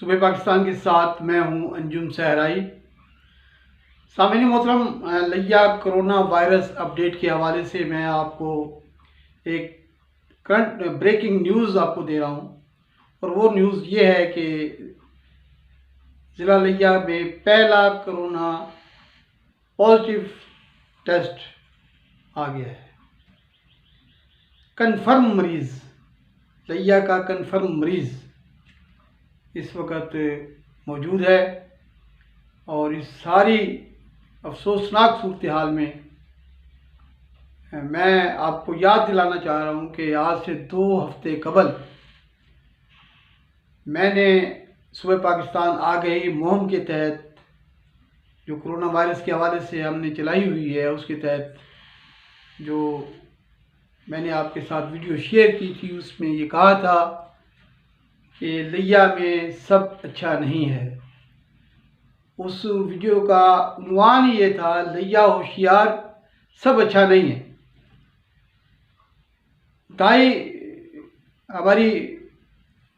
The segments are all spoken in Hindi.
सुबह पाकिस्तान के साथ मैं हूं अंजुम सहराई। सामईन मोहतरम, लिया कोरोना वायरस अपडेट के हवाले से मैं आपको एक करंट ब्रेकिंग न्यूज़ आपको दे रहा हूं। और वो न्यूज़ ये है कि ज़िला लिया में पहला कोरोना पॉजिटिव टेस्ट आ गया है। कन्फर्म मरीज़, लिया का कन्फर्म मरीज़ इस वक्त मौजूद है। और इस सारी अफसोसनाक सूरत हाल में मैं आपको याद दिलाना चाह रहा हूँ कि आज से 2 हफ्ते कबल मैंने सुबह पाकिस्तान आ गई मुहिम के तहत, जो कोरोना वायरस के हवाले से हमने चलाई हुई है, उसके तहत जो मैंने आपके साथ वीडियो शेयर की थी, उसमें ये कहा था कि लिया में सब अच्छा नहीं है। उस वीडियो का उन्वान ये था, लिया होशियार सब अच्छा नहीं है। ताई हमारी,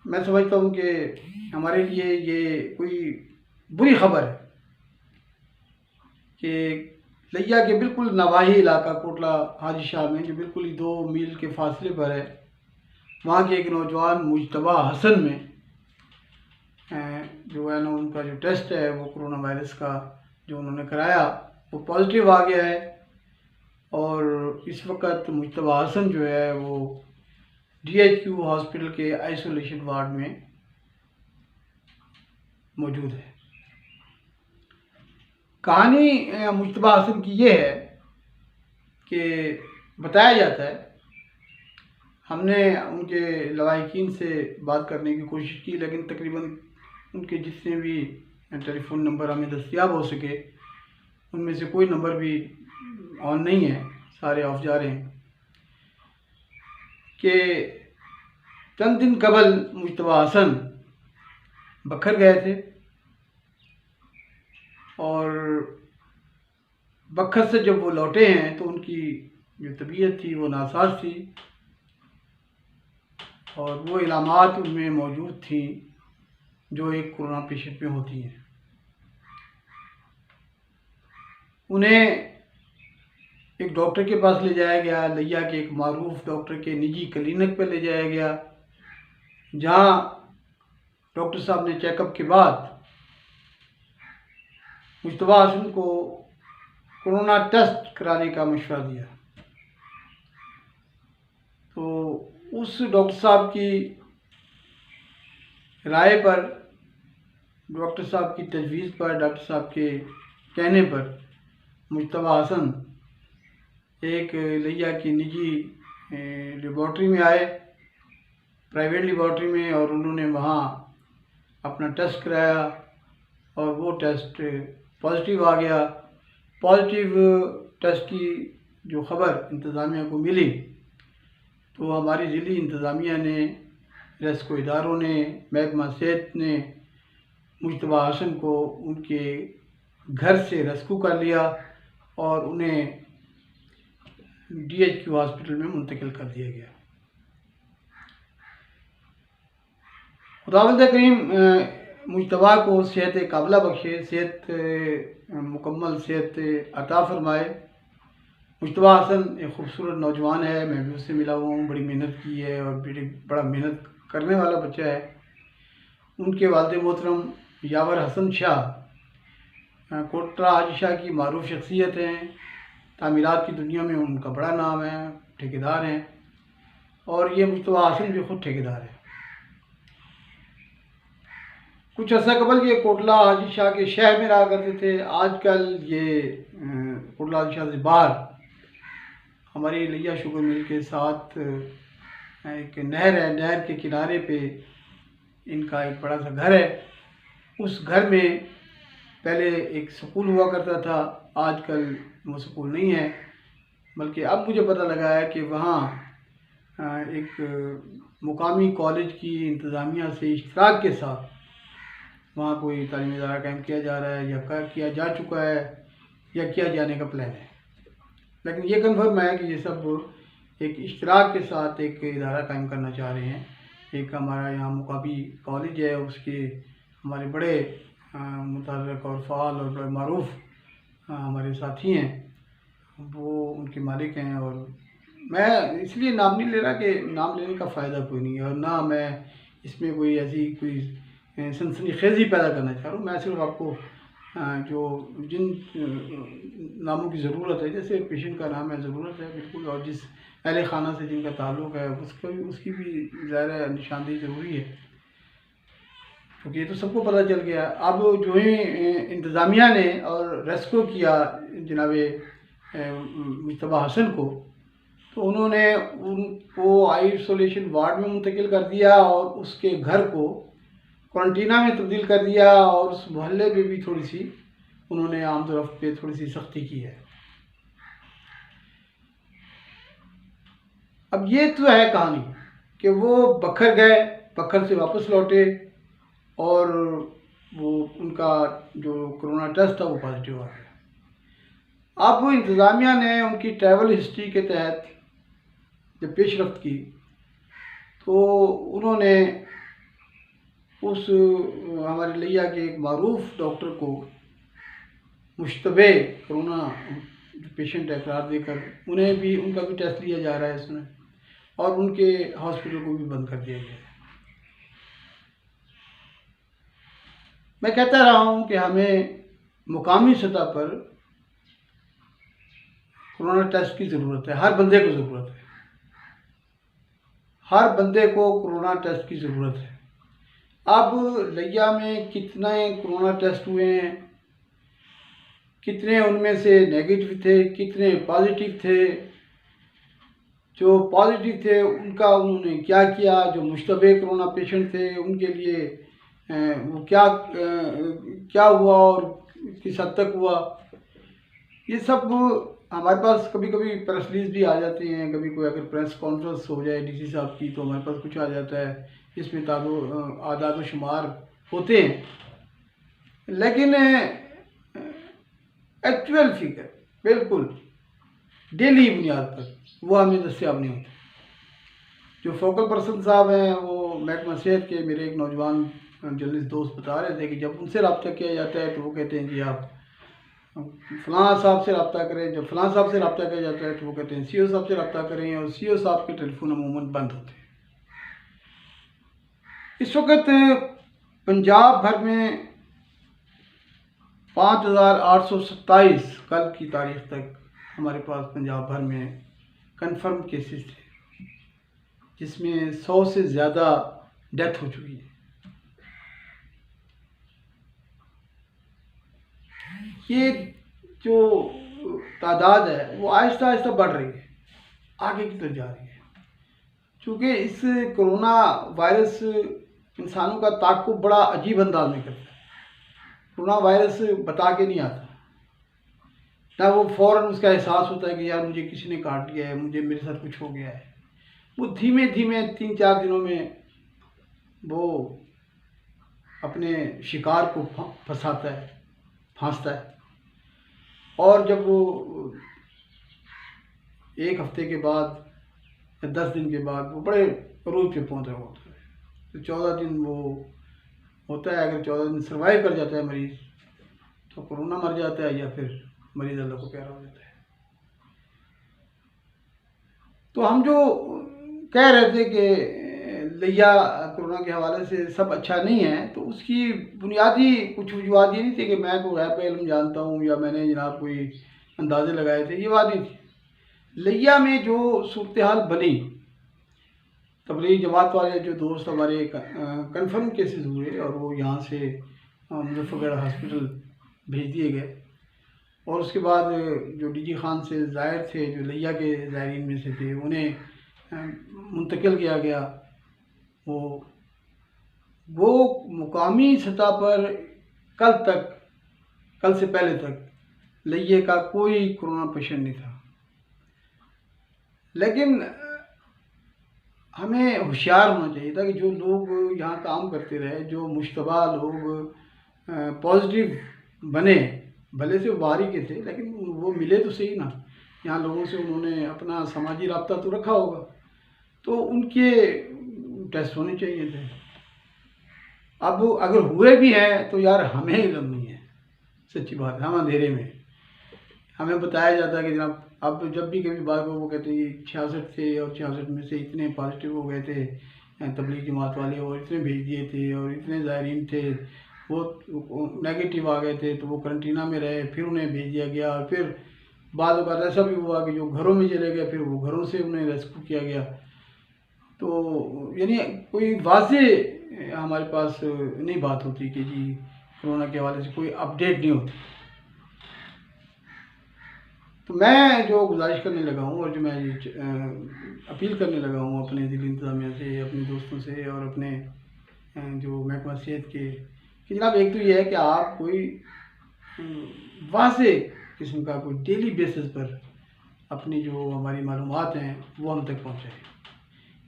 मैं समझता हूँ कि हमारे लिए ये कोई बुरी खबर है कि लिया के बिल्कुल नवाही इलाका कोटला हाजी शाह में, जो बिल्कुल ही 2 मील के फासले पर है, वहाँ के एक नौजवान मुजतबा हसन में जो है ना, उनका जो टेस्ट है वो कोरोना वायरस का जो उन्होंने कराया वो पॉजिटिव आ गया है। और इस वक्त मुजतबा हसन जो है वो DHQ हॉस्पिटल के आइसोलेशन वार्ड में मौजूद है। कहानी मुजतबा हसन की ये है कि बताया जाता है, हमने उनके लवाहिकीन से बात करने की कोशिश की, लेकिन तकरीबन उनके जितने भी टेलीफोन नंबर हमें दस्तयाब हो सके उनमें से कोई नंबर भी ऑन नहीं है, सारे ऑफ जा रहे हैं। कि चंद दिन कबल मुजतबा हसन बखर गए थे और बखर से जब वो लौटे हैं तो उनकी जो तबीयत थी वो नासाज थी और वो इलामात उनमें मौजूद थी जो एक कोरोना पेशेंट में होती हैं। उन्हें एक डॉक्टर के पास ले जाया गया, लिया के एक मारूफ डॉक्टर के निजी क्लिनिक पर ले जाया गया, जहां डॉक्टर साहब ने चेकअप के बाद मुजतबा हसन को कोरोना टेस्ट कराने का मशवरा दिया। तो उस डॉक्टर साहब की राय पर, डॉक्टर साहब की तजवीज़ पर, डॉक्टर साहब के कहने पर मुजतबा हसन एक लिया की निजी लेबॉर्ट्री में आए, प्राइवेट लेबॉर्ट्री में, और उन्होंने वहाँ अपना टेस्ट कराया और वो टेस्ट पॉजिटिव आ गया। पॉजिटिव टेस्ट की जो ख़बर इंतज़ामिया को मिली तो हमारी ज़िली इंतज़ामिया ने, रेस्को इदारों ने, महकमा सेहत ने मुजतबा हसन को उनके घर से रेस्क्यू कर लिया और उन्हें DHQ हॉस्पिटल में मुंतकिल कर दिया गया। खुदावंद करीम मुजतबा को सेहत काबिला बख्शे, मुकम्मल सेहत अता फरमाए। मुजतबा हसन एक खूबसूरत नौजवान है, मैं भी उससे मिला हुआ हूँ, बड़ी मेहनत की है और बड़ा मेहनत करने वाला बच्चा है। उनके वालिद मोहतरम यावर हसन शाह कोटला हाजी शाह की मारूफ शख्सियत हैं, तामीरात की दुनिया में उनका बड़ा नाम है, ठेकेदार हैं, और ये मुजतबा हसन भी ख़ुद ठेकेदार है। कुछ अर्सा कबल ये कोटला हाजी शाह के शहर में रहा करते थे। आजकल ये कोटला हाजी शाह से बाहर हमारी लिया शुगर मिल के साथ एक नहर है, नहर के किनारे पे इनका एक बड़ा सा घर है। उस घर में पहले एक स्कूल हुआ करता था, आजकल वो स्कूल नहीं है, बल्कि अब मुझे पता लगा है कि वहाँ एक मुकामी कॉलेज की इंतज़ामिया से इश्तराक के साथ वहाँ कोई तालीमी इदारा कायम किया जा रहा है, या किया जा चुका है, या किया जाने का प्लान है। लेकिन ये कन्फर्म है कि ये सब एक इश्तराक के साथ एक इदारा कायम करना चाह रहे हैं। एक हमारा यहाँ मुकामी कॉलेज है, उसके हमारे बड़े मुतहर्रिक और फ़ाल और बड़े मारूफ हमारे साथी हैं, वो उनके मालिक हैं। और मैं इसलिए नाम नहीं ले रहा कि नाम लेने का फ़ायदा कोई नहीं है, और ना मैं इसमें कोई ऐसी कोई सनसनीखेज़ी पैदा करना चाह रहा हूँ। मैं सिर्फ आपको जो जिन नामों की ज़रूरत है, जैसे पेशेंट का नाम है ज़रूरत है बिल्कुल, और जिस अहले खाना से जिनका ताल्लुक़ है उसकी भी ज़ाहिर है निशानदेही ज़रूरी है, क्योंकि ये तो सबको पता चल गया। अब जो ही इंतज़ामिया ने और रेस्क्यू किया जनाब मुज्तबा हसन को, तो उन्होंने उनको आइसोलेशन वार्ड में मुंतकिल कर दिया और उसके घर को क्वारंटीना में तब्दील कर दिया, और उस मोहल्ले पे भी थोड़ी सी उन्होंने आमदोरफ्त पे थोड़ी सी सख्ती की है। अब ये तो है कहानी कि वो बखर गए, बखर से वापस लौटे, और वो उनका जो कोरोना टेस्ट था वो पॉजिटिव आ गया। अब वो इंतज़ामिया ने उनकी ट्रैवल हिस्ट्री के तहत जब पेशरफ्त की, तो उन्होंने उस हमारे लिया के एक मारूफ डॉक्टर को मुश्तबे कोरोना जो पेशेंट है करार देकर उन्हें भी उनका भी टेस्ट लिया जा रहा है इसमें, और उनके हॉस्पिटल को भी बंद कर दिया गया है। मैं कहता रहा हूँ कि हमें मुकामी सतह पर कोरोना टेस्ट की ज़रूरत है, हर बंदे को ज़रूरत है, हर बंदे को कोरोना टेस्ट की ज़रूरत है। अब लिया में कितने कोरोना टेस्ट हुए हैं, कितने उनमें से नेगेटिव थे, कितने पॉजिटिव थे, जो पॉजिटिव थे उनका उन्होंने क्या किया, जो मुश्तबे कोरोना पेशेंट थे उनके लिए वो क्या हुआ और किस हद तक हुआ, ये सब हमारे पास कभी कभी प्रेस रिलीज भी आ जाती हैं। कभी कोई अगर प्रेस कॉन्फ्रेंस हो जाए डीसी साहब की, तो हमारे पास कुछ आ जाता है, इसमें आदाद शुमार होते हैं, लेकिन एक्चुअल फिगर बिल्कुल डेली बुनियाद पर वो हमें दस्तियाब नहीं होते। जो फोकल पर्सन साहब हैं वो महकमा सेहत के मेरे एक नौजवान जर्नलिस्ट दोस्त बता रहे थे कि जब उनसे रब्ता किया जाता है तो वो कहते हैं कि आप फ़लाँ साहब से रब्ता करें, जब फ़लाँ साहब से रब्ता किया जाता है तो वो कहते हैं सीओ साहब से रब्ता करें, और सीओ साहब के टेलीफोन अमूमन बंद होते हैं। इस वक्त पंजाब भर में 5827 कल की तारीख तक हमारे पास पंजाब भर में कंफर्म केसेस थे, जिसमें 100 से ज़्यादा डेथ हो चुकी है। ये जो तादाद है वो आहिस्ता आहिस्ता बढ़ रही है, आगे की तरफ जा रही है, क्योंकि इस कोरोना वायरस इंसानों का ताक़ुब बड़ा अजीब अंदाज में करता है। कोरोना वायरस बता के नहीं आता, ना वो फ़ौरन उसका एहसास होता है कि यार मुझे किसी ने काट दिया है, मुझे मेरे साथ कुछ हो गया है। वो धीमे धीमे 3-4 दिनों में वो अपने शिकार को फंसाता है, फांसता है, और जब वो 1 हफ्ते के बाद या 10 दिन के बाद वो बड़े अरूज पे पहुंच रहा होता है, तो 14 दिन वो होता है। अगर 14 दिन सर्वाइव कर जाता है मरीज़, तो कोरोना मर जाता है, या फिर मरीज़ अल्लाह को प्यारा हो जाता है। तो हम जो कह रहे थे कि लिया कोरोना के हवाले से सब अच्छा नहीं है, तो उसकी बुनियादी कुछ वजूहत ये नहीं थी कि मैं कोई गैब का इल्म जानता हूँ या मैंने जनाब कोई अंदाजे लगाए थे, ये बात नहीं थी। लिया में जो सूरत हाल बनी, तबलीग जमात वाले जो दोस्त हमारे कंफर्म केसेस हुए और वो यहाँ से मुजफ्फरगढ़ हॉस्पिटल भेज दिए गए, और उसके बाद जो डीजी खान से ज़ायर थे, जो लिया के ज़ायरीन में से थे, उन्हें मुंतकिल किया गया। वो मुकामी सतह पर कल से पहले तक लिये का कोई कोरोना पेशेंट नहीं था, लेकिन हमें होशियार होना चाहिए था कि जो लोग यहाँ काम करते रहे, जो मुश्तबा लोग पॉजिटिव बने, भले से वो बाहरी के थे लेकिन वो मिले तो सही ना, यहाँ लोगों से उन्होंने अपना समाजी राब्ता तो रखा होगा, तो उनके टेस्ट होने चाहिए थे। अब अगर हुए भी हैं तो यार हमें इल्म नहीं है, सच्ची बात है, हम अंधेरे में। हमें बताया जाता है कि जनाब अब जब भी कभी बात हो वो कहते हैं 66 थे और 66 में से इतने पॉजिटिव हो गए थे तबलीग जमात वाले, और इतने भेज दिए थे और इतने ज़ायरीन थे वो नेगेटिव आ गए थे तो वो करंटीना में रहे, फिर उन्हें भेज दिया गया। और फिर बाद वक़्त ऐसा भी हुआ कि जो घरों में चले गए फिर वो घरों से उन्हें रेस्क्यू किया गया। तो यानी कोई वाज़ेह हमारे पास नहीं बात होती कि जी कोरोना के हवाले से कोई अपडेट नहीं होती। तो मैं जो गुजारिश करने लगा हूँ और जो मैं अपील करने लगा हूँ अपने ज़िला इंतज़ामिया से, अपने दोस्तों से और अपने जो महकमा सेहत के, कि जनाब एक तो ये है कि आप कोई वाज़ेह किस्म का कोई डेली बेसिस पर अपनी जो हमारी मालूमात हैं वो हम तक पहुँचाएँ।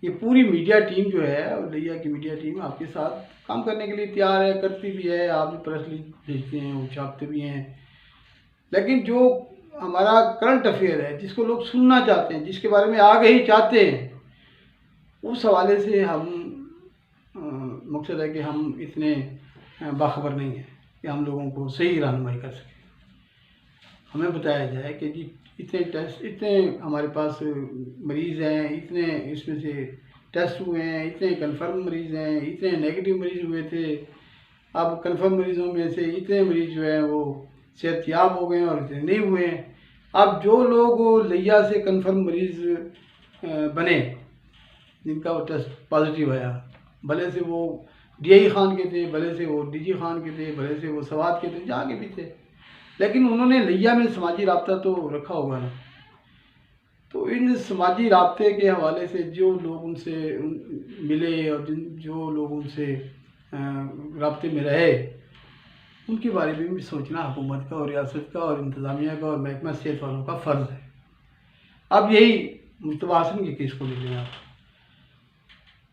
ये पूरी मीडिया टीम जो है, और लिया की मीडिया टीम आपके साथ काम करने के लिए तैयार है, करती भी है, आप भी प्रेस रिलीज भेजते हैं, वो छापते भी हैं। लेकिन जो हमारा करंट अफेयर है, जिसको लोग सुनना चाहते हैं, जिसके बारे में आगे ही चाहते हैं, उस हवाले से हम मकसद है कि हम इतने बाखबर नहीं हैं कि हम लोगों को सही रहनुमाई कर सकें। हमें बताया जाए कि जी इतने टेस्ट, इतने हमारे पास मरीज़ हैं, इतने इसमें से टेस्ट हुए हैं, इतने कंफर्म मरीज़ हैं, इतने नेगेटिव मरीज़ हुए थे। अब कंफर्म मरीज़ों में से इतने मरीज़ जो हैं वो सेहतयाब हो गए हैं और इतने नहीं हुए हैं। अब जो लोग लिया से कंफर्म मरीज़ बने, जिनका वो टेस्ट पॉजिटिव आया, भले से वो DI खान के थे, भले से वो DG खान के थे, भले से वो सवात के थे, जहाँ के भी थे, लेकिन उन्होंने लिया में समाजी राब्ता तो रखा होगा ना। तो इन समाजी राब्ते के हवाले से जो लोग उनसे मिले और जो लोग उनसे राब्ते में रहे, उनके बारे में भी सोचना हुकूमत का और रियासत का और इंतज़ामिया का और महकमा सेहत वालों का फ़र्ज़ है। अब यही मुश्तबा हसन के केस को ले लें आप।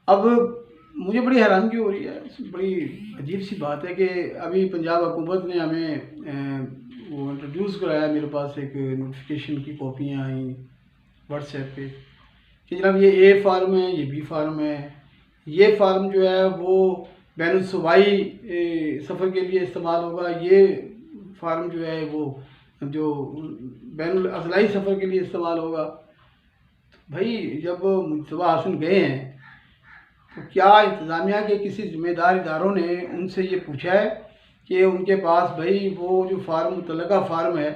अब मुझे बड़ी हैरानगी हो रही है, बड़ी अजीब सी बात है कि अभी पंजाब हुकूमत ने हमें वो इंट्रोड्यूस कराया, मेरे पास एक नोटिफिकेशन की कॉपियाँ आई व्हाट्सएप पे कि जनाब ये A फार्म है, ये B फार्म है। ये फार्म जो है वो बैनुल सूबाई सफ़र के लिए इस्तेमाल होगा, ये फार्म जो है वो जो बैनुल अज़लाई सफ़र के लिए इस्तेमाल होगा। तो भाई जब मुश्तबा हसन गए हैं तो क्या इंतज़ामिया के किसी ज़िम्मेदार इदारों ने उनसे ये पूछा है कि उनके पास भाई वो जो फार्म मुतल्लका फार्म है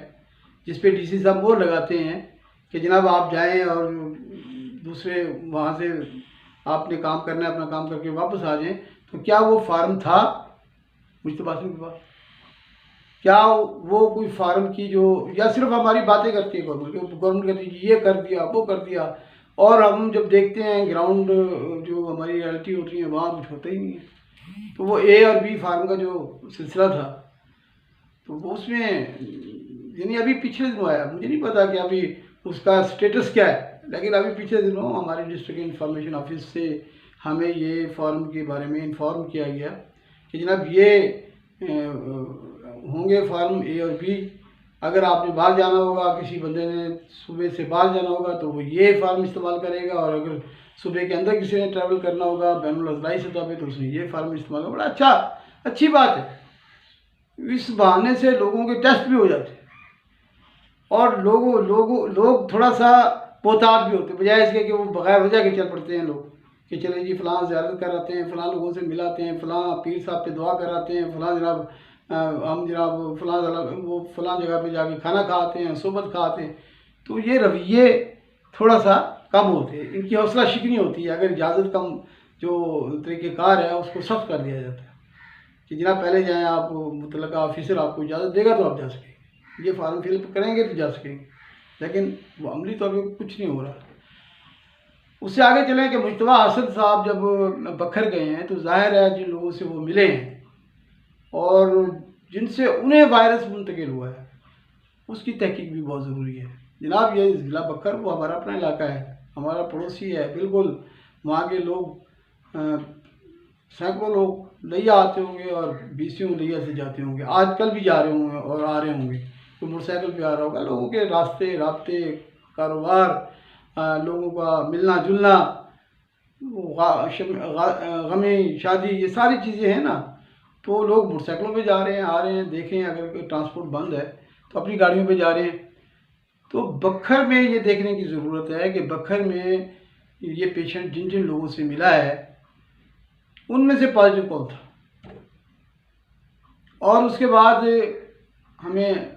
जिस पे DC साहब मोहर लगाते हैं कि जनाब आप जाएं और दूसरे वहाँ से आपने काम करना है, अपना काम करके वापस आ जाएं, तो क्या वो फार्म था मुश्तबा हसन के पास? क्या वो कोई फार्म की जो, या सिर्फ हमारी बातें करती है गवर्नमेंट कहती है ये कर दिया वो कर दिया, और हम जब देखते हैं ग्राउंड जो हमारी रियलिटी होती है वहाँ कुछ होता ही नहीं है। तो वो A और B फार्म का जो सिलसिला था तो वो उसमें यानी अभी पिछले दिनों आया, मुझे नहीं पता कि अभी उसका स्टेटस क्या है, लेकिन अभी पिछले दिनों हमारे डिस्ट्रिक्ट इंफॉर्मेशन ऑफिस से हमें ये फॉर्म के बारे में इन्फॉर्म किया गया कि जनाब ये होंगे फार्म A और B। अगर आपने बाहर जाना होगा, किसी बंदे ने सुबह से बाहर जाना होगा तो वो ये फार्म इस्तेमाल करेगा, और अगर सुबह के अंदर किसी ने ट्रैवल करना होगा बैनुल अज़लाई सतह पे तो उसने ये फार्म इस्तेमाल होगा। बड़ा अच्छी बात है, इस बहाने से लोगों के टेस्ट भी हो जाते हैं और लोग थोड़ा सा पोतात भी होते, बजाय इसके कि वो बगैर वजह के चल पड़ते हैं लोग कि चले जी फ़लाँ ज़ियारत कराते हैं, फ़लाँ लोगों से मिलाते हैं, फ़लाँ पीर साहब पे दुआ कराते हैं, फ़लाँ जनाब हम जनाब फ़लाँ जगह पे जाके खाना खाते हैं, सोबत खाते हैं। तो ये रवैये थोड़ा सा कम होते हैं, इनकी हौसला शिकनी होती है। अगर इजाज़त कम जो तरीक़ेकार है उसको सख्त कर दिया जाता है कि जनाब पहले जाएँ, आप मुतल्लका ऑफिसर आपको इजाज़त देगा तो आप जा सकेंगे, ये फार्म फिल करेंगे तो जा सकेंगे, लेकिन वो अमली तौर पर कुछ नहीं हो रहा। उससे आगे चलें कि मुश्तबा हसन साहब जब बखर गए हैं तो जाहिर है जिन लोगों से वो मिले हैं और जिनसे उन्हें वायरस मुंतकिल हुआ है उसकी तहकीक भी बहुत ज़रूरी है। जनाब ये ज़िला बखर वो हमारा अपना इलाका है, हमारा पड़ोसी है बिल्कुल। वहाँ के लोग सैकड़ों लोग लिया आते होंगे और BCO लिया से जाते होंगे, आजकल भी जा रहे होंगे और आ रहे होंगे, कोई मोटरसाइकिल पे आ रहा होगा। लोगों के रास्ते कारोबार, लोगों का मिलना जुलना वो गमी शादी, ये सारी चीज़ें हैं ना, तो लोग मोटरसाइकिलों पे जा रहे हैं, आ रहे हैं। देखें अगर कोई ट्रांसपोर्ट बंद है तो अपनी गाड़ियों पे जा रहे हैं। तो बखर में ये देखने की ज़रूरत है कि बखर में ये पेशेंट जिन जिन लोगों से मिला है उनमें से पॉजिटिव कौन था। और उसके बाद हमें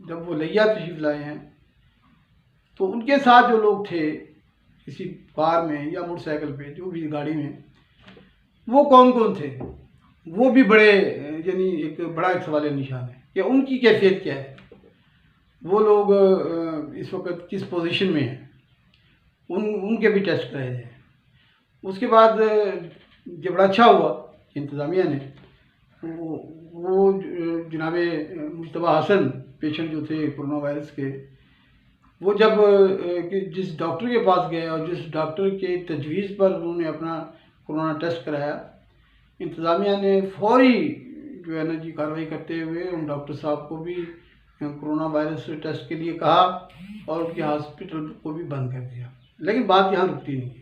जब वो लिया तशरीफ़ लाए हैं तो उनके साथ जो लोग थे किसी कार में या मोटरसाइकिल पे, जो भी गाड़ी में, वो कौन कौन थे, वो भी बड़े यानी एक सवाल निशान है कि उनकी कैफियत क्या है, वो लोग इस वक्त किस पोजीशन में हैं, उनके भी टेस्ट कराए जाए। उसके बाद जब बड़ा अच्छा हुआ इंतज़ामिया ने वो जनाब मुश्तबा हसन पेशेंट जो थे कोरोना वायरस के, वो जब जिस डॉक्टर के पास गए और जिस डॉक्टर के तजवीज़ पर उन्होंने अपना कोरोना टेस्ट कराया, इंतज़ामिया ने फौरी जो है ना जी कार्रवाई करते हुए उन डॉक्टर साहब को भी कोरोना वायरस टेस्ट के लिए कहा और उनके हॉस्पिटल को भी बंद कर दिया। लेकिन बात यहाँ रुकती नहीं है।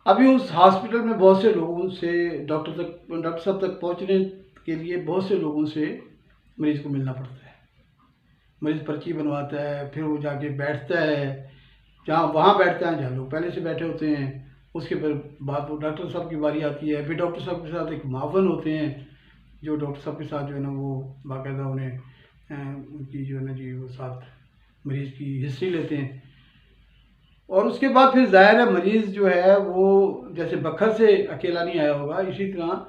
अभी उस हॉस्पिटल में बहुत से लोगों से डॉक्टर साहब तक पहुँचने के लिए बहुत से लोगों से मरीज़ को मिलना पड़ता है। मरीज़ पर्ची बनवाता है, फिर वो जाके बैठता है जहाँ वहाँ बैठता है जहाँ लोग पहले से बैठे होते हैं। उसके बाद वो डॉक्टर साहब की बारी आती है। फिर डॉक्टर साहब के साथ एक मावन होते हैं जो डॉक्टर साहब के साथ जो है ना वो बाकायदा उन्हें उनकी जो है ना जी वो साथ मरीज़ की हिस्ट्री लेते हैं। और उसके बाद फिर ज़ाहिर है मरीज़ जो है वो जैसे बखर से अकेला नहीं आया होगा, इसी तरह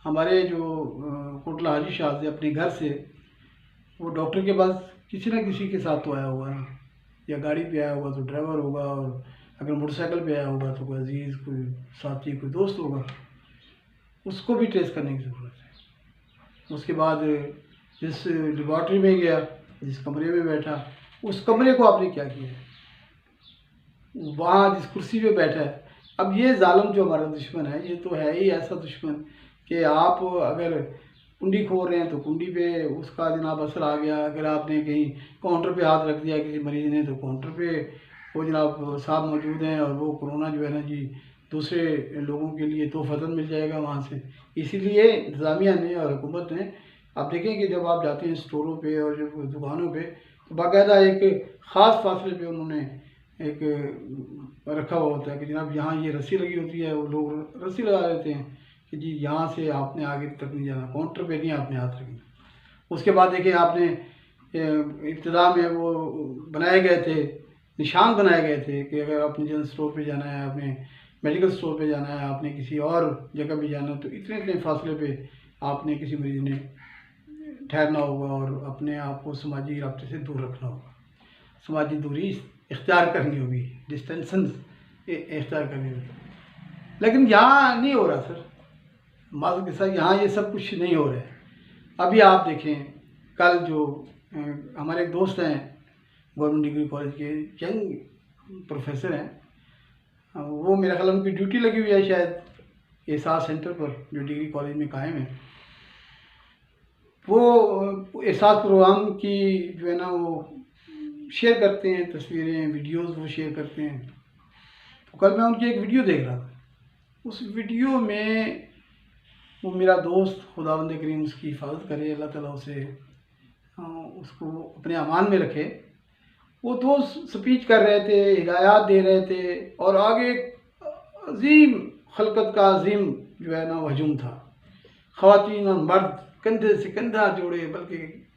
हमारे जो कोटला हाजी शाह से अपने घर से वो डॉक्टर के पास किसी न किसी के साथ तो आया होगा ना, या गाड़ी पे आया होगा तो ड्राइवर होगा, और अगर मोटरसाइकिल पे आया होगा तो कोई अजीज़, कोई साथी, कोई दोस्त होगा। उसको भी ट्रेस करने की ज़रूरत है। उसके बाद जिस लेबॉर्ट्री में गया, जिस कमरे में बैठा, उस कमरे को आपने क्या किया है, वहाँ जिस कुर्सी पे बैठा है। अब ये जालिम जो हमारा दुश्मन है, ये तो है ही ऐसा दुश्मन कि आप अगर कुंडी खोल रहे हैं तो कुंडी पे उसका जनाब असर आ गया। अगर आपने कहीं काउंटर पे हाथ रख दिया किसी मरीज़ ने तो काउंटर पे वो जनाब साहब मौजूद हैं और वो कोरोना जो है ना जी दूसरे लोगों के लिए तोहफ़तन मिल जाएगा वहाँ से। इसीलिए इंतज़ामिया ने और हुकूमत ने, आप देखें कि जब आप जाते हैं स्टोरों पे और जब दुकानों पे तो बाकायदा एक ख़ास फासले पे उन्होंने एक रखा हुआ होता है कि जनाब यहाँ ये रस्सी लगी होती है, वो लोग रस्सी लगा देते हैं कि जी यहाँ से आपने आगे तक नहीं जाना, काउंटर पे नहीं आपने हाथ रखना। उसके बाद देखिए आपने इब्तिदा में वो बनाए गए थे, निशान बनाए गए थे कि अगर आपने जनरल स्टोर पे जाना है, आपने मेडिकल स्टोर पे जाना है, आपने किसी और जगह भी जाना है, तो इतने इतने फासले पे आपने किसी मरीज़ ने ठहरना होगा और अपने आप को समाजी राब्ते से दूर रखना होगा, समाजी दूरी इख्तियार करनी होगी, डिस्टेंसन इख्तियार करनी होगी। लेकिन यहाँ नहीं हो रहा सर, मालूम के साथ यहाँ ये सब कुछ नहीं हो रहा है। अभी आप देखें कल जो हमारे एक दोस्त हैं गवर्नमेंट डिग्री कॉलेज के यंग प्रोफेसर हैं, वो मेरा ख्याल उनकी ड्यूटी लगी हुई है शायद एहसास सेंटर पर जो डिग्री कॉलेज में कायम है। वो एहसास प्रोग्राम की जो है ना वो शेयर करते हैं तस्वीरें, वीडियोस वो शेयर करते हैं। तो कल मैं उनकी एक वीडियो देख रहा था, उस वीडियो में वो मेरा दोस्त, खुदावंद करीम उसकी हिफाजत करे, अल्लाह ताला उसे उसको अपने अमान में रखे, वो दोस्त स्पीच कर रहे थे, हिदायत दे रहे थे और आगे अजीम खलकत का अजीम जो है ना हजूम था। ख़वातीन और मर्द कंधे से कंधा जोड़े, बल्कि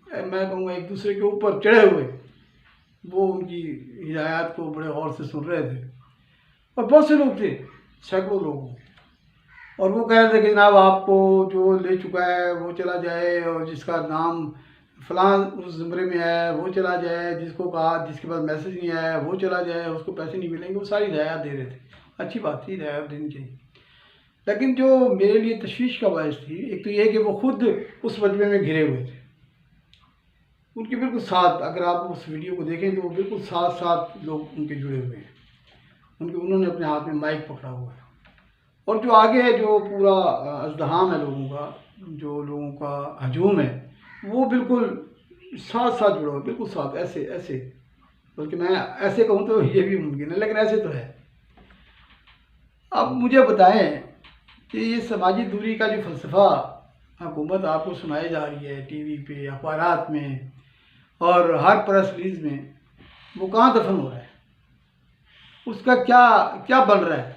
मैं कहूँगा एक दूसरे के ऊपर चढ़े हुए, वो उनकी हिदायत को बड़े गौर से सुन रहे थे। और बहुत से लोग थे, सैकड़ों लोग, और वो कह रहे थे कि जनाब आपको जो ले चुका है वो चला जाए, और जिसका नाम फलां उस ज़ुमरे में है वो चला जाए, जिसको कहा जिसके पास मैसेज नहीं आया वो चला जाए, उसको पैसे नहीं मिलेंगे। वो सारी हिदायत दे रहे थे। अच्छी बात थी, हिदायत देनी चाहिए। लेकिन जो मेरे लिए तशवीश का बायस थी, एक तो ये कि वो खुद उस वजबे में घिरे हुए थे, उनके बिल्कुल साथ, अगर आप उस वीडियो को देखें तो वो बिल्कुल साथ साथ लोग उनके जुड़े हुए हैं, उन्होंने अपने हाथ में माइक पकड़ा हुआ है। और जो आगे जो पूरा अज़दहाम है लोगों का, जो लोगों का हजूम है, वो बिल्कुल साथ साथ जुड़ा हुआ, बिल्कुल साथ, ऐसे ऐसे, बल्कि मैं ऐसे कहूँ तो ये भी मुमकिन है, लेकिन ऐसे तो है। अब मुझे बताएं कि ये समाजी दूरी का जो फ़लसफ़ा हुकूमत आपको सुनाई जा रही है टीवी पे, अखबारात में और हर प्रेस रिलीज़ में, वो कहाँ दफन हो रहा है? उसका क्या क्या बन रहा है?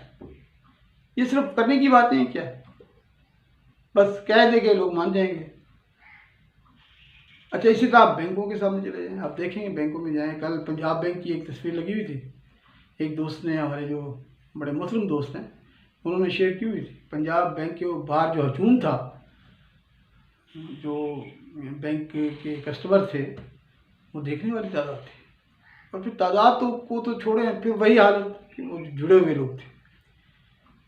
ये सिर्फ करने की बातें हैं क्या? बस कह देंगे लोग मान जाएंगे। अच्छा, इसी तरह आप बैंकों के सामने चले जाएँ, आप देखेंगे बैंकों में जाएँ, कल पंजाब बैंक की एक तस्वीर लगी हुई थी, एक दोस्त ने, हमारे जो बड़े मुस्लिम दोस्त हैं, उन्होंने शेयर की हुई थी। पंजाब बैंक के बाहर जो हजूम था, जो बैंक के कस्टमर थे, वो देखने वाली तादाद थी। और फिर तादाद तो छोड़ें, फिर वही हालत कि वो जुड़े हुए लोग थे,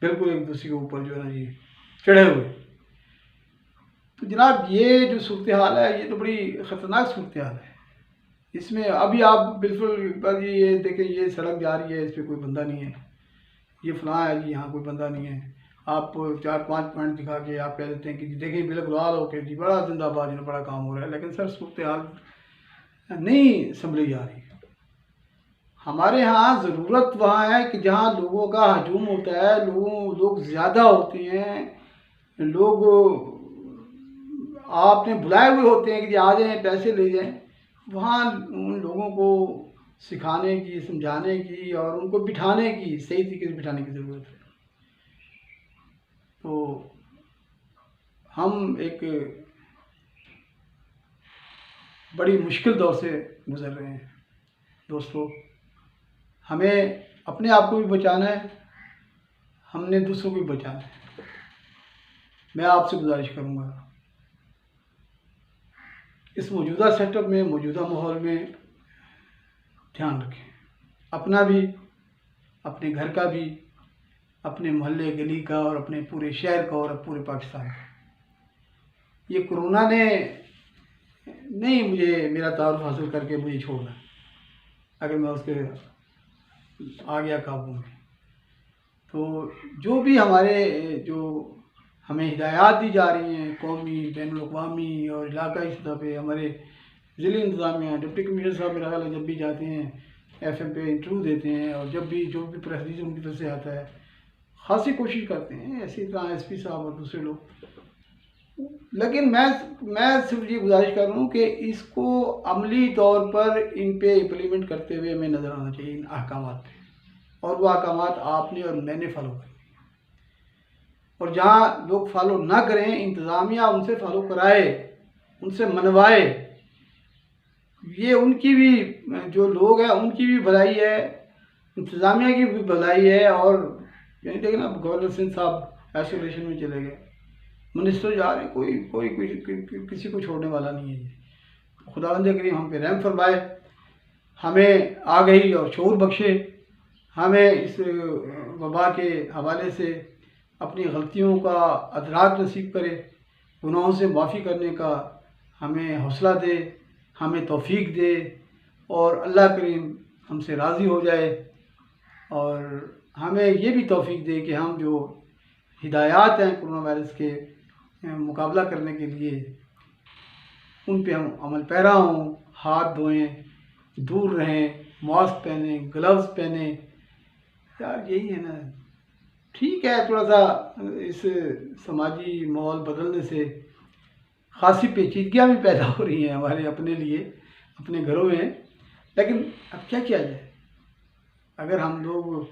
बिल्कुल एक दूसरे के ऊपर जो है ना जी चढ़े हुए। तो जनाब ये जो सूरत हाल है, ये तो बड़ी ख़तरनाक सूरत हाल है। इसमें अभी आप बिल्कुल ये देखें, ये सड़क जा रही है, इस पर कोई बंदा नहीं है, ये फलां है जी, यहाँ कोई बंदा नहीं है। आप 4-5 पॉइंट दिखा के आप कह देते हैं कि देखिए बिल्कुल हाल हो के जी बड़ा जिंदाबाद, जो बड़ा काम हो रहा है, लेकिन सर सूरत हाल नहीं संभली जा रही। हमारे यहाँ ज़रूरत वहाँ है कि जहाँ लोगों का हजूम होता है, लोग ज़्यादा होते हैं, लोग आपने बुलाए हुए होते हैं कि जी आ जाएँ, पैसे ले जाएँ, वहाँ उन लोगों को सिखाने की, समझाने की और उनको बिठाने की, सही तरीके से बिठाने की ज़रूरत है। तो हम एक बड़ी मुश्किल दौर से गुज़र रहे हैं दोस्तों। हमें अपने आप को भी बचाना है, हमने दूसरों को भी बचाना है। मैं आपसे गुजारिश करूँगा, इस मौजूदा सेटअप में, मौजूदा माहौल में ध्यान रखें, अपना भी, अपने घर का भी, अपने मोहल्ले गली का और अपने पूरे शहर का और पूरे पाकिस्तान का। ये कोरोना ने नहीं मुझे मेरा तारुफ हासिल करके मुझे छोड़ना, अगर मैं उसके आ गया काबू में। तो जो भी हमें हिदायत दी जा रही हैं कौमी, बैनुल-अक़वामी और इलाकाई सतह पे, हमारे ज़िले इंतज़ामिया, डिप्टी कमिश्नर साहब मेरा ख्याल है जब भी जाते हैं FM पे इंटरव्यू देते हैं, और जब भी जो भी प्रेस रिलीज उनकी तरफ से आता है, खासी कोशिश करते हैं, इसी तरह SP साहब और दूसरे लोग। लेकिन मैं सिर्फ ये गुजारिश कर रहा हूँ कि इसको अमली तौर पर इन पे इम्प्लीमेंट करते हुए हमें नज़र आना चाहिए इन अहकामात पे, और वो अहकामात आपने और मैंने फॉलो करने। और जहाँ लोग फॉलो ना करें, इंतज़ामिया उनसे फॉलो कराए, उनसे मनवाए, ये उनकी भी, जो लोग हैं उनकी भी भलाई है, इंतज़ामिया की भी भलाई है। और यानी देखें ना, गवर्नर सिंह साहब आइसोलेशन में चले गए, मिनिस्टर जा रहे हैं, कोई किसी को छोड़ने वाला नहीं है। खुदावंद करीम हम पे रहम फरमाए, हमें आगाही और शऊर बख्शे, हमें इस वबा के हवाले से अपनी गलतियों का अदराक नसीब करे, गुनाहों से माफ़ी करने का हमें हौसला दे, हमें तौफीक दे, और अल्लाह करीम हमसे राज़ी हो जाए, और हमें ये भी तौफीक दे कि हम जो हिदायत हैं कोरोना वायरस के मुकाबला करने के लिए, उन पे हम अमल पैरा हों, हाथ धोएं, दूर रहें, मास्क पहने, ग्लव्स पहने। यार यही है ना। ठीक है, थोड़ा सा इस समाजी माहौल बदलने से खासी पेचीदगियाँ भी पैदा हो रही हैं हमारे अपने लिए, अपने घरों में, लेकिन अब क्या किया जाए। अगर हम लोग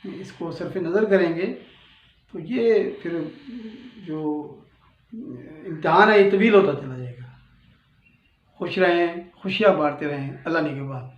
इसको सरफ़ नज़र करेंगे तो ये फिर जो इम्तिहान है ये तवील होता चला जाएगा। खुश रहें, खुशियाँ बांटते रहें। अल्लाह निगहबान।